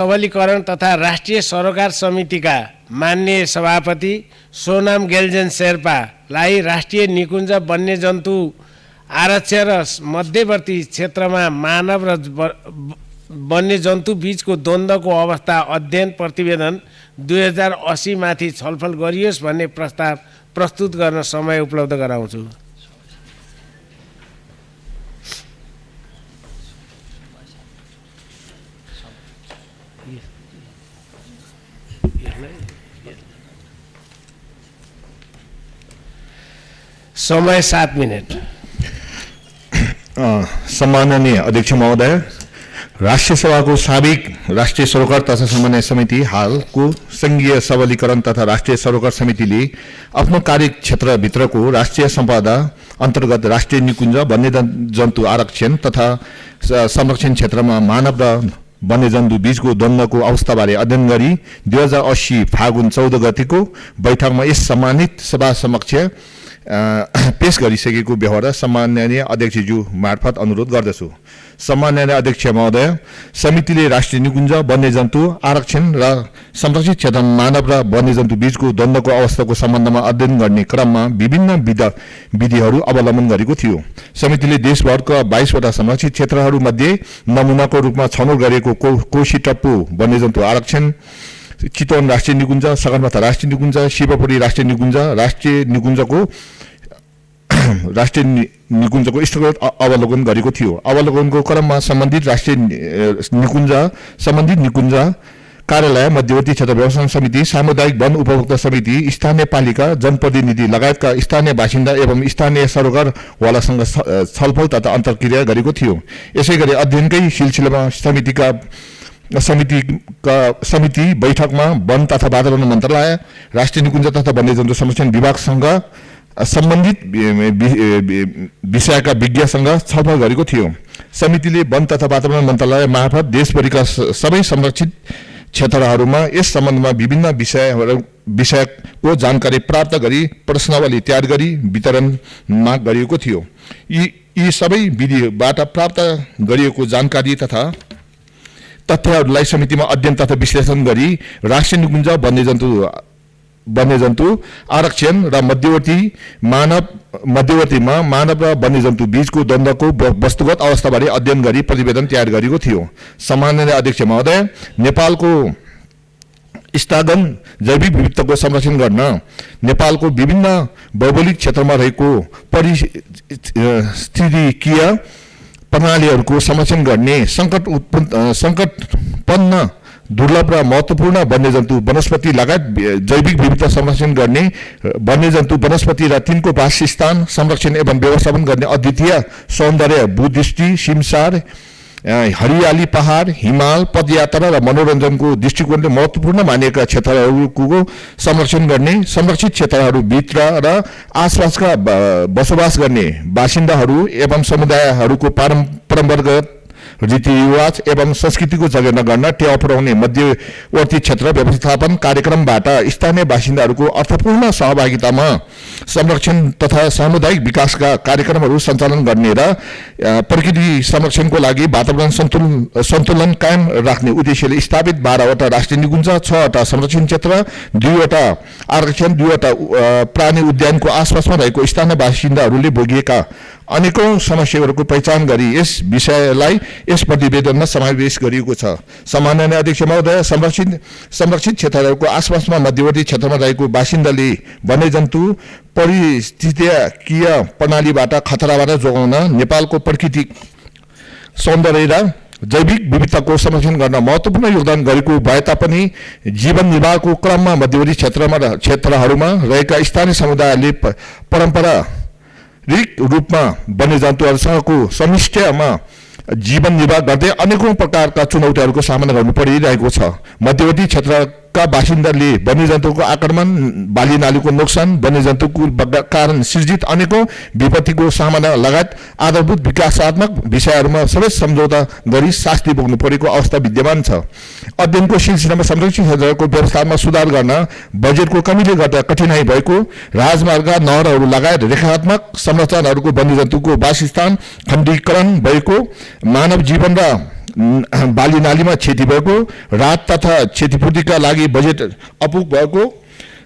सबलीकरण तथा राष्ट्रिय सरोकार समितिका माननीय सभापति सोनाम गेल्जेन शेर्पालाई राष्ट्रिय निकुञ्ज वन्यजन्तु आरक्षण र मध्यवर्ती क्षेत्रमा मानव र वन्यजन्तु बीचको द्वन्द्वको अवस्था अध्ययन प्रतिवेदन 2080 माथि छलफल गरियोस् भन्ने प्रस्ताव प्रस्तुत गर्न समय उपलब्ध गराउँछु। समय 7 मिनट। सम्माननीय अध्यक्ष महोदय, राष्ट्रिय सभाको साबिक राष्ट्रिय सरोकार तथा समन्वय समिति हालको संघीय सबलीकरण तथा राष्ट्रिय सरोकार समितिले आफ्नो कार्यक्षेत्रभित्रको राष्ट्रिय सम्पदा अन्तर्गत राष्ट्रिय निकुञ्ज वन्यजन्तु आरक्षण तथा संरक्षण क्षेत्रमा मानव र वन्यजन्तु बीचको द्वन्द्वको अवस्थाबारे अध्ययन गरी 2080 फागुन 14 गतिको बैठकमा यस सम्मानित सभा समक्ष पेश गरिसकेको व्यवहार सम्माननीय अध्यक्षज्यू मार्फत अनुरोध गर्दछु। सम्माननीय अध्यक्ष महोदय, समितिले राष्ट्रिय निकुञ्ज वन्यजन्तु आरक्षण र संरक्षित क्षेत्रमा मानव र वन्यजन्तु बीचको द्वन्द्वको अवस्थाको सम्बन्धमा अध्ययन गर्ने क्रममा विभिन्न विधिहरू अवलम्बन गरेको थियो। समितिले देशभरका 22 वटा संरक्षित क्षेत्रहरूमध्ये नमुनाको रूपमा छनौट गरेको कोशी टप्पु वन्यजन्तु आरक्षण, चितवन राष्ट्रिय निकुञ्ज, सगरमाथा राष्ट्रिय निकुञ्ज, शिवपुरी राष्ट्रिय निकुञ्जको स्थगत अवलोकन गरेको थियो। अवलोकनको क्रममा सम्बन्धित निकुञ्ज कार्यालय, मध्यवर्ती क्षेत्र व्यवस्थापन समिति, सामुदायिक वन उपभोक्ता समिति, स्थानीय पालिका, जनप्रतिनिधि लगायतका स्थानीय बासिन्दा एवं स्थानीय सरोकारवालासँग छलफल तथा अन्तर्क्रिया गरेको थियो। यसैगरी अध्ययनकै सिलसिलामा समिति बैठकमा वन तथा वातावरण मन्त्रालय, राष्ट्रिय निकुञ्ज तथा वन्यजन्तु संरक्षण विभागसँग सम्बन्धित विषयका विज्ञसँग छलफल गरेको थियो। समितिले वन तथा वातावरण मन्त्रालय मार्फत देशभरिका सबै संरक्षित क्षेत्रहरूमा यस सम्बन्धमा विभिन्न विषयको जानकारी प्राप्त गरी प्रश्नावली तयार गरी वितरण माग गरिएको थियो। यी सबै विधिबाट प्राप्त गरिएको जानकारी तथा तथ्यहरूलाई समितिमा अध्ययन तथा विश्लेषण गरी राष्ट्रिय निकुञ्ज वन्यजन्तु आरक्षण र मध्यवर्तीमा मानव र वन्यजन्तु बीचको द्वन्द्वको वस्तुगत अवस्थाबारे अध्ययन गरी प्रतिवेदन तयार गरेको थियो। सम्माननीय अध्यक्ष महोदय, नेपालको स्थगन जैविक विविधताको संरक्षण गर्न नेपालको विभिन्न भौगोलिक क्षेत्रमा रहेको पारिस्थितिकीय प्रणालीहरूको संरक्षण गर्ने संकटपन्न दुर्लभ र महत्त्वपूर्ण वन्यजन्तु वनस्पति लगायत जैविक विविधता संरक्षण गर्ने वन्यजन्तु वनस्पति र तिनको वासस्थान संरक्षण एवं व्यवस्थापन गर्ने अद्वितीय सौन्दर्य, भूदृष्टि, सिमसार, हरियाली, पहाड, हिमाल, पदयात्रा र मनोरञ्जनको दृष्टिकोणले महत्त्वपूर्ण मानिएका क्षेत्रहरूको संरक्षण गर्ने, संरक्षित क्षेत्रहरूभित्र र आसपासका बसोबास गर्ने बासिन्दाहरू एवं समुदायहरूको परम्परागत रीतिरिवाज एवं संस्कृतिको जगेर्ना गर्न टेवा पुर्याउने मध्यवर्ती क्षेत्र व्यवस्थापन कार्यक्रमबाट स्थानीय बासिन्दाहरूको अर्थपूर्ण सहभागितामा संरक्षण तथा सामुदायिक विकासका कार्यक्रमहरू सञ्चालन गर्ने र प्रकृति संरक्षणको लागि वातावरण सन्तुलन कायम राख्ने उद्देश्यले स्थापित 12 वटा राष्ट्रिय निकुञ्ज, 6 वटा संरक्षण क्षेत्र, 2 वटा आरक्षण, 2 वटा प्राणी उद्यानको आसपासमा रहेको स्थानीय बासिन्दाहरूले भोगिएका अनेकौं समस्याहरूको पहिचान गरी यस विषयलाई यस प्रतिवेदनमा समावेश गरिएको छ। सम्माननीय अध्यक्ष महोदय, संरक्षित क्षेत्रहरूको आसपासमा मध्यवर्ती क्षेत्रमा रहेको बासिन्दाले वन्यजन्तु पारिस्थितिकीय प्रणालीबाट खतराबाट जोगाउन नेपालको प्राकृतिक सौन्दर्य र जैविक विविधताको संरक्षण गर्न महत्त्वपूर्ण योगदान गरेको भए तापनि जीवन निर्वाहको क्रममा मध्यवर्ती क्षेत्रहरूमा रहेका स्थानीय समुदायले पारम्परिक रूपमा वन्यजन्तुहरूसँगको समिष्टिमा जीवन निर्वाह गर्दै अनेकौं प्रकारका चुनौतीहरूको सामना गर्नु परिरहेको छ। मध्यवर्ती क्षेत्रका बासिन्दाले वन्यजन्तुको आक्रमण, बाली नालीको नोक्सान, वन्यजन्तुको कारण सृजित अनेकौं विपत्तिको सामना लगायत आधारभूत विकासात्मक विषयहरूमा सबै सम्झौता गरी शास्ति भोग्नु परेको अवस्था विद्यमान छ। अध्ययनको सिलसिलामा संरक्षित क्षेत्रको व्यवस्थामा सुधार गर्न बजेटको कमीले गर्दा कठिनाई भएको, राजमार्ग, नहरहरू लगायत रेखात्मक संरचनाहरूको वन्यजन्तुको वासस्थान खण्डीकरण भएको, मानव जीवन र बाली नालीमा क्षति भएको, राहत तथा क्षतिपूर्तिका लागि बजेट अपुग भएको,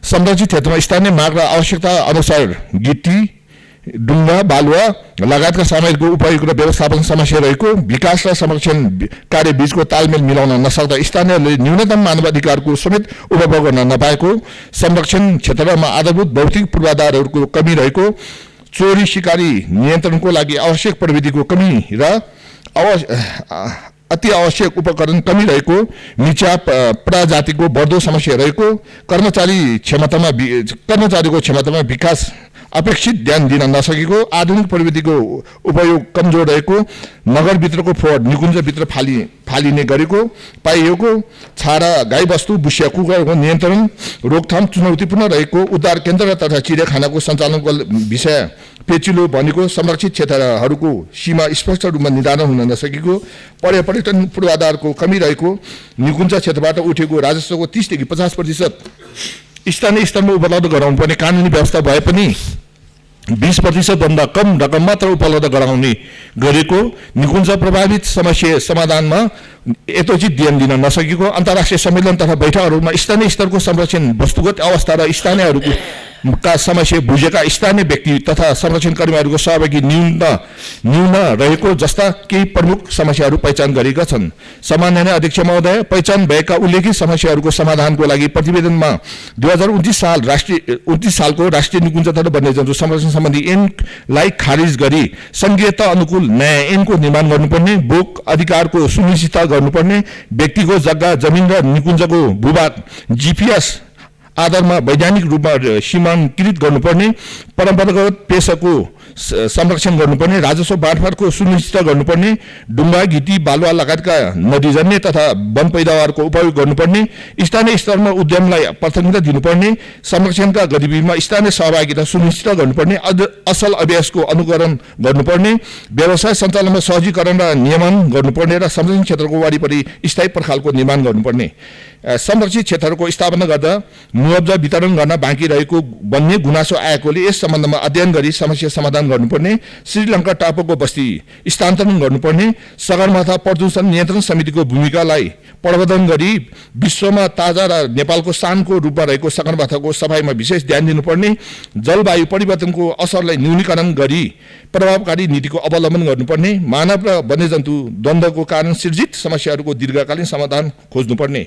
संरक्षित क्षेत्रमा स्थानीय माग र आवश्यकता अनुसार गिटी, डुङ्गा, बालुवा लगायतका सामग्रीको उपयोग र व्यवस्थापन समस्या रहेको, विकास र संरक्षण कार्य बीचको तालमेल मिलाउन नसक्दा स्थानीयले न्यूनतम मानवाधिकारको समेत उपभोग गर्न नपाएको, संरक्षण क्षेत्रमा आधारभूत भौतिक पूर्वाधारहरूको कमी रहेको, चोरी शिकारी नियन्त्रणको लागि आवश्यक प्रविधिको कमी र अति आवश्यक उपकरण कमी रहेको, निचा प्रजातिको बढ्दो समस्या रहेको, कर्मचारीको क्षमतामा विकास अपेक्षित ध्यान दिन नसकेको, आधुनिक प्रविधिको उपयोग कमजोर रहेको, नगरभित्रको फोहोर निकुञ्जभित्र फालिने गरेको पाइएको, छाडा गाईबस्तु बुसिया कुकुरको नियन्त्रण रोकथाम चुनौतीपूर्ण रहेको, उद्धार केन्द्र तथा चिडियाखानाको सञ्चालनको विषय पेचिलो बनेको, संरक्षित क्षेत्रहरूको सीमा स्पष्ट रूपमा निर्धारण हुन नसकेको, पर्यटन पूर्वाधारको कमी रहेको, निकुञ्ज क्षेत्रबाट उठेको राजस्वको 30 देखि 50% स्थानीय स्तरमा उपलब्ध गराउनुपर्ने कानुनी व्यवस्था भए पनि 20% भन्दा कम रकम मात्र उपलब्ध गराउने गरेको, निकुञ्ज प्रभावित समस्या समाधानमा यथोचित ध्यान दिन नसकेको, अन्तर्राष्ट्रिय सम्मेलन तथा बैठकहरूमा स्थानीय स्तरको संरक्षण वस्तुगत अवस्था र स्थानीयहरूको समस्या बुझेका स्थानीय व्यक्ति तथा संरक्षण कर्मीहरूको सहभागी न्यून रहेको जस्ता केही प्रमुख समस्याहरू पहिचान गरेका छन्। सामान्य अध्यक्ष महोदय, पहिचान भएका उल्लेखित समस्याहरूको समाधानको लागि प्रतिवेदनमा 2029 सालको राष्ट्रिय निकुञ्ज तथा वन्यजन्तु संरक्षण सम्बन्धी ऐनलाई खारिज गरी संघीयता अनुकूल नयाँ ऐनको निर्माण गर्नुपर्ने, भोग अधिकारको सुनिश्चित गर्नुपर्ने, व्यक्तिको जग्गा जमिन र निकुञ्जको भूभाग जीपीएस आधारमा वैज्ञानिक रूपमा सीमाङ्कित गर्नुपर्ने, परम्परागत पेसाको संरक्षण गर्नुपर्ने, राजस्व बाँडफाँडको सुनिश्चित गर्नुपर्ने, डुङ्गा, गिटी, बालुवा लगायतका नदीजन्य तथा वन पैदावारको उपयोग गर्नुपर्ने, स्थानीय स्तरमा उद्यमलाई प्राथमिकता दिनुपर्ने, संरक्षणका गतिविधिमा स्थानीय सहभागिता सुनिश्चित गर्नुपर्ने, असल अभ्यासको अनुकरण गर्नुपर्ने, व्यवसाय सञ्चालनमा सहजीकरण र नियमन गर्नुपर्ने र संरक्षण क्षेत्रको वरिपरि स्थायी पर्खालको निर्माण गर्नुपर्ने, संरक्षित क्षेत्रको स्थापना गर्दा मुआवजा वितरण गर्न बाँकी रहेको भन्ने गुनासो आएकोले यस सम्बन्धमा अध्ययन गरी समस्या समाधान गर्नुपर्ने, श्रीलङ्का टापुको बस्ती स्थानान्तरण गर्नुपर्ने, सगरमाथा प्रदूषण नियन्त्रण समितिको भूमिकालाई प्रवर्धन गरी विश्वमा ताजा र नेपालको शानको रूपमा रहेको सगरमाथाको सफाइमा विशेष ध्यान दिनुपर्ने, जलवायु परिवर्तनको असरलाई न्यूनीकरण गरी प्रभावकारी नीतिको अवलम्बन गर्नुपर्ने, मानव र वन्यजन्तु द्वन्द्वको कारण सिर्जित समस्याहरूको दीर्घकालीन समाधान खोज्नुपर्ने,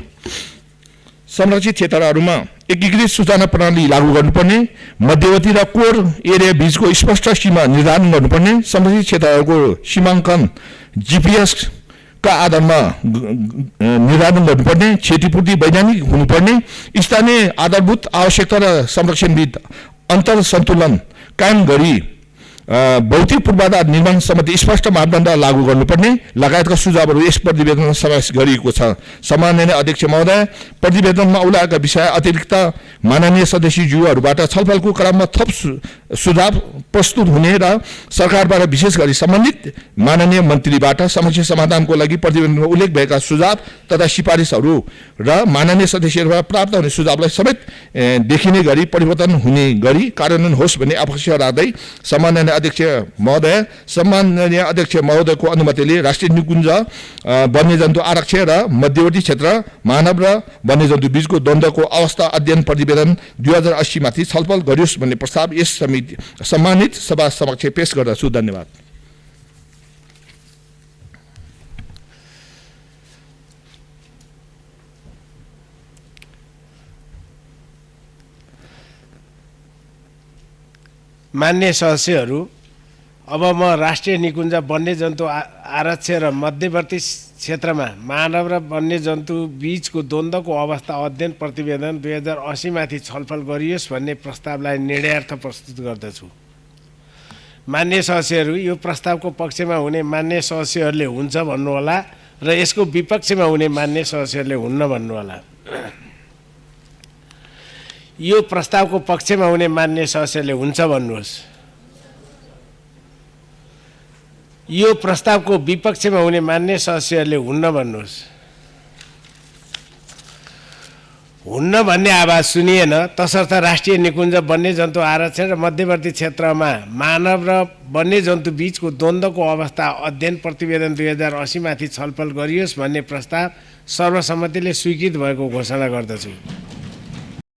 संरक्षित क्षेत्रहरूमा एकीकृत सूचना प्रणाली लागू गर्नुपर्ने, मध्यवर्ती र कोर एरिया बीचको स्पष्ट सीमा निर्धारण गर्नुपर्ने, संरक्षित क्षेत्रहरूको सीमाङ्कन जीपीएस का आधारमा निर्धारण गर्नुपर्ने, क्षतिपूर्ति वैज्ञानिक हुनुपर्ने, स्थानीय आधारभूत आवश्यकता र संरक्षणविद अन्तर सन्तुलन कायम गरी भौतिक पूर्वाधार निर्माण सम्बन्धी स्पष्ट मापदण्ड लागू गर्नुपर्ने लगायतका सुझावहरू यस प्रतिवेदनमा समावेश गरिएको छ। सम्माननीय अध्यक्ष महोदय, प्रतिवेदनमा औलाएका विषय अतिरिक्त माननीय सदस्यज्यूहरूबाट छलफलको क्रममा थप सुझाव प्रस्तुत हुने र सरकारबाट विशेष गरी सम्बन्धित माननीय मन्त्रीबाट समस्या समाधानको लागि प्रतिवेदनमा उल्लेख भएका सुझाव तथा सिफारिसहरू र माननीय सदस्यहरूबाट प्राप्त हुने सुझावलाई समेत देखिने गरी परिवर्तन हुने गरी कार्यान्वयन होस् भन्ने अपेक्षा राख्दै सम्माननीय अध्यक्ष महोदयको अनुमतिले राष्ट्रिय निकुञ्ज वन्यजन्तु आरक्षण र मध्यवर्ती क्षेत्र मानव र वन्यजन्तु बीचको द्वन्द्वको अवस्था अध्ययन प्रतिवेदन 2080 माथि छलफल गरियोस् भन्ने प्रस्ताव यस सम्मानित सभा समक्ष पेश गर्दछु। धन्यवाद। मान्य सदस्यहरू, अब म राष्ट्रिय निकुञ्ज वन्यजन्तु आरक्षण र मध्यवर्ती क्षेत्रमा मानव र वन्यजन्तु बीचको द्वन्द्वको अवस्था अध्ययन प्रतिवेदन 2080 माथि छलफल गरियोस् भन्ने प्रस्तावलाई निर्णयार्थ प्रस्तुत गर्दछु। मान्य सदस्यहरू, यो प्रस्तावको पक्षमा हुने मान्य सदस्यहरूले हुन्छ भन्नुहोला र यसको विपक्षमा हुने मान्य सदस्यहरूले हुन्न भन्नुहोला। यो प्रस्तावको पक्षमा हुने मान्य सदस्यले हुन्छ भन्नुहोस्। यो प्रस्तावको विपक्षमा हुने मान्य सदस्यहरूले हुन्न भन्नुहोस्। हुन्न भन्ने आवाज सुनिएन, तसर्थ राष्ट्रिय निकुञ्ज वन्यजन्तु आरक्षण र मध्यवर्ती क्षेत्रमा मानव र वन्यजन्तु बीचको द्वन्द्वको अवस्था अध्ययन प्रतिवेदन 2080 माथि छलफल गरियोस् भन्ने प्रस्ताव सर्वसम्मतिले स्वीकृत भएको घोषणा गर्दछु।